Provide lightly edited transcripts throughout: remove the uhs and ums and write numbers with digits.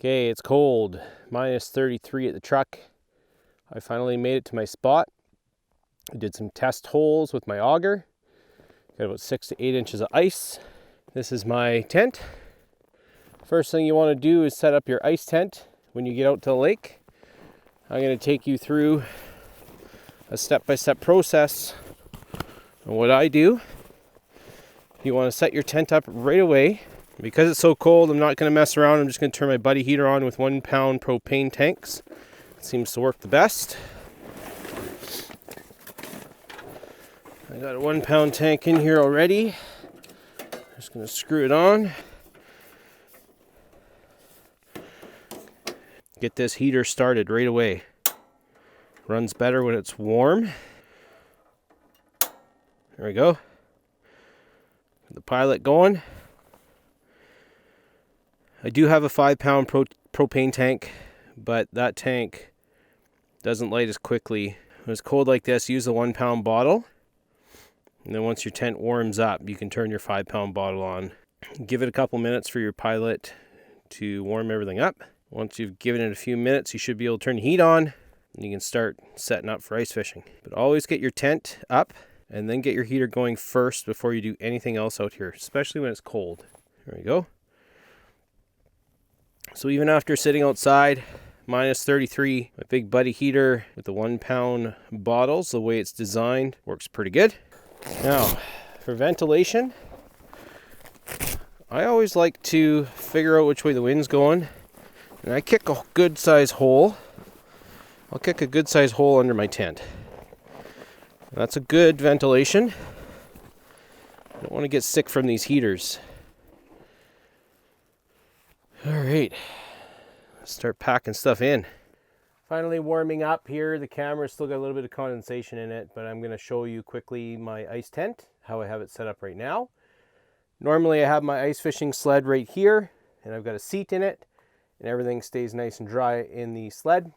Okay, it's cold. Minus 33 at the truck. I finally made it to my spot. I did some test holes with my auger. Got about 6 to 8 inches of ice. This is my tent. First thing you want to do is set up your ice tent when you get out to the lake. I'm going to take you through a step-by-step process on what I do. You want to set your tent up right away. Because it's so cold, I'm not going to mess around. I'm just going to turn my buddy heater on with 1 pound propane tanks. It seems to work the best. I got a 1 pound tank in here already. Just going to screw it on. Get this heater started right away. Runs better when it's warm. There we go. Get the pilot going. I do have a 5 pound propane tank, but that tank doesn't light as quickly. When it's cold like this, use the 1 pound bottle. And then once your tent warms up, you can turn your 5 pound bottle on. Give it a couple minutes for your pilot to warm everything up. Once you've given it a few minutes, you should be able to turn the heat on and you can start setting up for ice fishing. But always get your tent up and then get your heater going first before you do anything else out here, especially when it's cold. There we go. So even after sitting outside, minus 33, my big buddy heater with the 1 pound bottles, the way it's designed, works pretty good. Now, for ventilation, I always like to figure out which way the wind's going. And I kick a good size hole. I'll kick a good size hole under my tent. That's a good ventilation. I don't want to get sick from these heaters. Alright, let's start packing stuff in. Finally warming up here. The camera's still got a little bit of condensation in it, but I'm going to show you quickly my ice tent, how I have it set up right now. Normally I have my ice fishing sled right here, and I've got a seat in it, and everything stays nice and dry in the sled.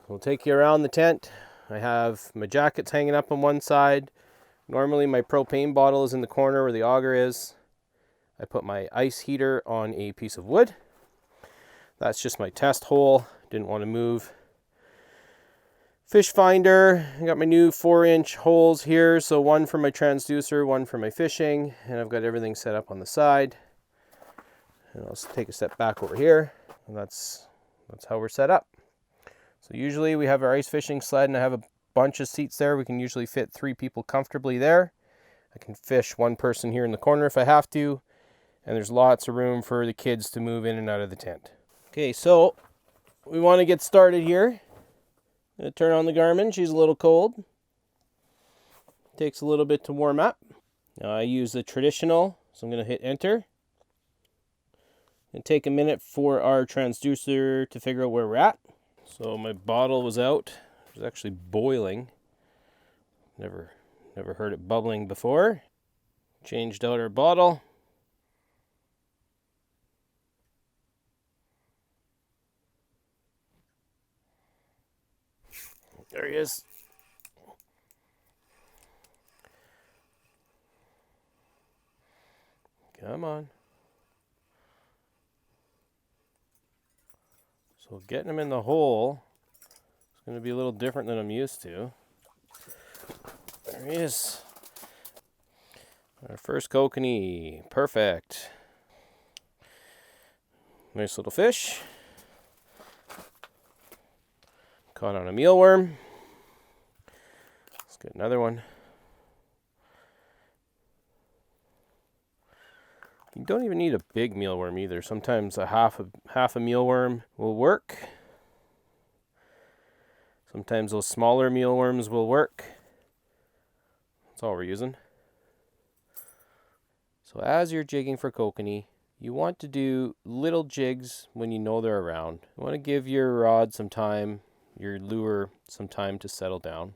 We'll take you around the tent. I have my jackets hanging up on one side. Normally my propane bottle is in the corner where the auger is. I put my ice heater on a piece of wood. That's just my test hole. Didn't want to move. Fish finder. I got my new 4-inch holes here. So one for my transducer, one for my fishing. And I've got everything set up on the side. And I'll take a step back over here. And that's how we're set up. So usually we have our ice fishing sled and I have a bunch of seats there. We can usually fit 3 people comfortably there. I can fish 1 person here in the corner if I have to. And there's lots of room for the kids to move in and out of the tent. Okay, so we want to get started here. I'm going to turn on the Garmin. She's a little cold. Takes a little bit to warm up. Now I use the traditional, so I'm going to hit enter. And take a minute for our transducer to figure out where we're at. So my bottle was out. It was actually boiling. Never heard it bubbling before. Changed out our bottle. There he is. Come on. So getting him in the hole is going to be a little different than I'm used to. There he is. Our first kokanee. Perfect. Nice little fish. Caught on a mealworm. Let's get another one. You don't even need a big mealworm either. Sometimes a half a mealworm will work. Sometimes those smaller mealworms will work. That's all we're using. So as you're jigging for kokanee, you want to do little jigs when you know they're around. You want to give your rod some time, your lure some time to settle down.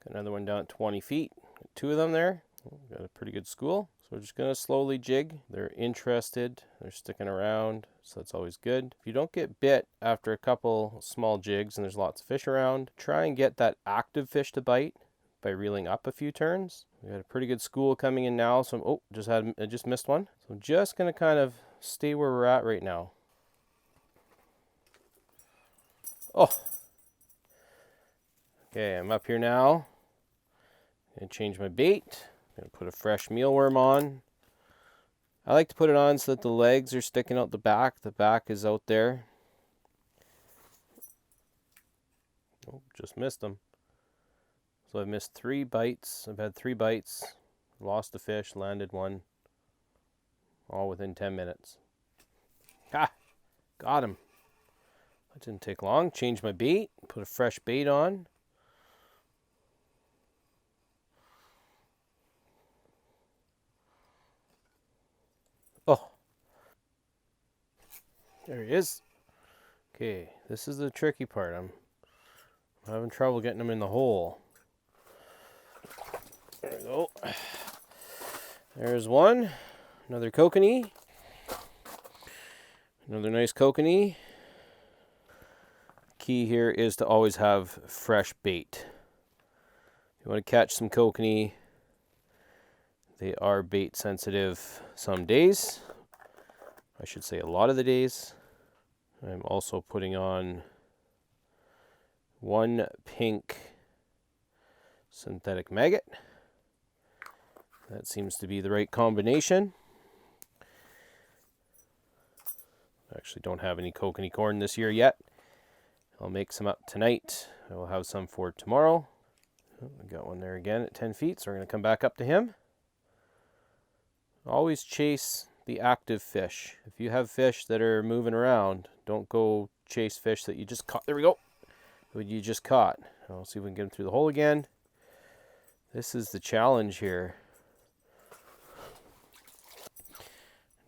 Got another one down at 20 feet. Got 2 of them there. Got a pretty good school. So we're just going to slowly jig. They're interested. They're sticking around. So that's always good. If you don't get bit after a couple small jigs and there's lots of fish around, try and get that active fish to bite by reeling up a few turns. We got a pretty good school coming in now. So I just missed one. So I'm just going to kind of stay where we're at right now. Oh, okay, I'm up here now. I'm gonna change my bait. I'm gonna put a fresh mealworm on. I like to put it on so that the legs are sticking out the back. The back is out there. Oh, just missed them. So I've missed 3 bites. I've had 3 bites, lost a fish, landed one, all within 10 minutes. Ah, got him. That didn't take long. Changed my bait, put a fresh bait on. Oh, there he is. Okay, this is the tricky part. I'm having trouble getting them in the hole. There we go. There's one. Another kokanee. Another nice kokanee. Key here is to always have fresh bait. You want to catch some kokanee. They are bait sensitive some days. I should say a lot of the days. I'm also putting on 1 pink synthetic maggot. That seems to be the right combination. I actually don't have any kokanee corn this year yet. I'll make some up tonight. I will have some for tomorrow. Oh, I got one there again at 10 feet, so we're going to come back up to him. Always chase the active fish. If you have fish that are moving around, don't go chase fish that you just caught. There we go. What you just caught. I'll see if we can get him through the hole again. This is the challenge here.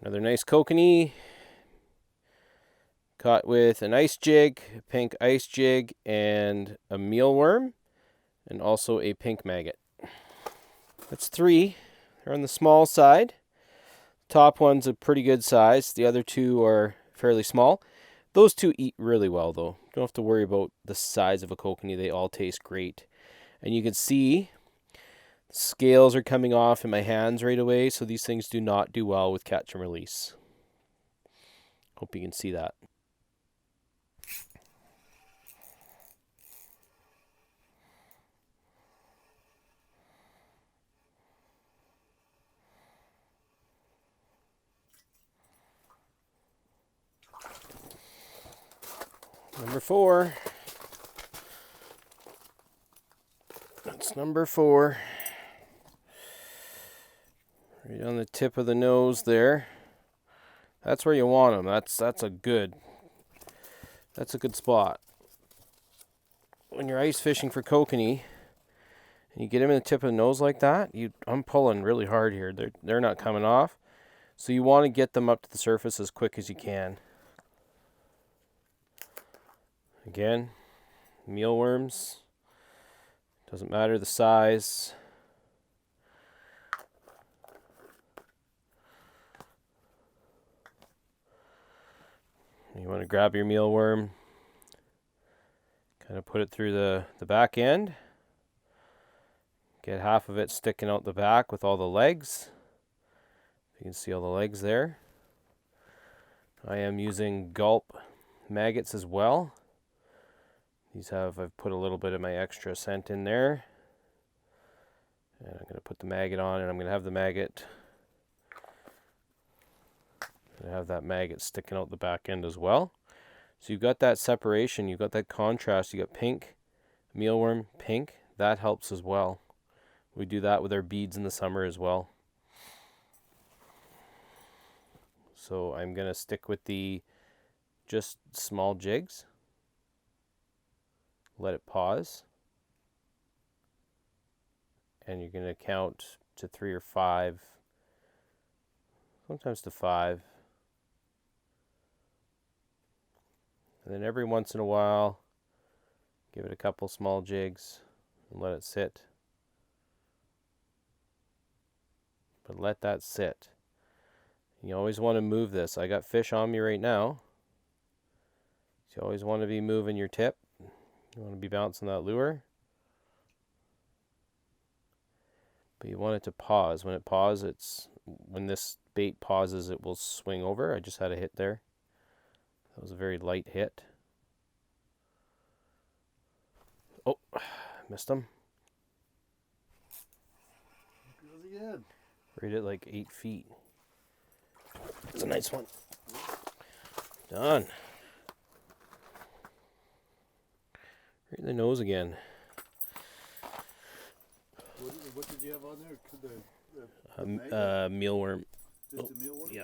Another nice kokanee. Caught with an ice jig, a pink ice jig, and a mealworm, and also a pink maggot. That's 3. They're on the small side. Top one's a pretty good size. The other 2 are fairly small. Those 2 eat really well, though. Don't have to worry about the size of a kokanee. They all taste great. And you can see the scales are coming off in my hands right away, so these things do not do well with catch and release. Hope you can see that. Number 4. That's number 4. Right on the tip of the nose there. That's where you want them. That's a good spot. When you're ice fishing for kokanee and you get them in the tip of the nose like that, I'm pulling really hard here. They're not coming off. So you want to get them up to the surface as quick as you can. Again, mealworms. Doesn't matter the size. You want to grab your mealworm, kind of put it through the back end. Get half of it sticking out the back with all the legs. You can see all the legs there. I am using gulp maggots as well. I've put a little bit of my extra scent in there. And I'm going to put the maggot on, and I'm going to have the maggot. I have that maggot sticking out the back end as well. So you've got that separation, you've got that contrast. You got pink, mealworm, pink. That helps as well. We do that with our beads in the summer as well. So I'm going to stick with the just small jigs. Let it pause. And you're going to count to 3 or 5, sometimes to 5. And then every once in a while, give it a couple small jigs and let it sit. But let that sit. You always want to move this. I got fish on me right now. So you always want to be moving your tip. You want to be bouncing that lure. But you want it to pause. When it pauses, when this bait pauses, it will swing over. I just had a hit there. That was a very light hit. Oh, missed him. Goes again. Right at like 8 feet. It's a nice one. Done. Right in the nose again. What did you have on there? The Mealworm. Just a mealworm? Yeah.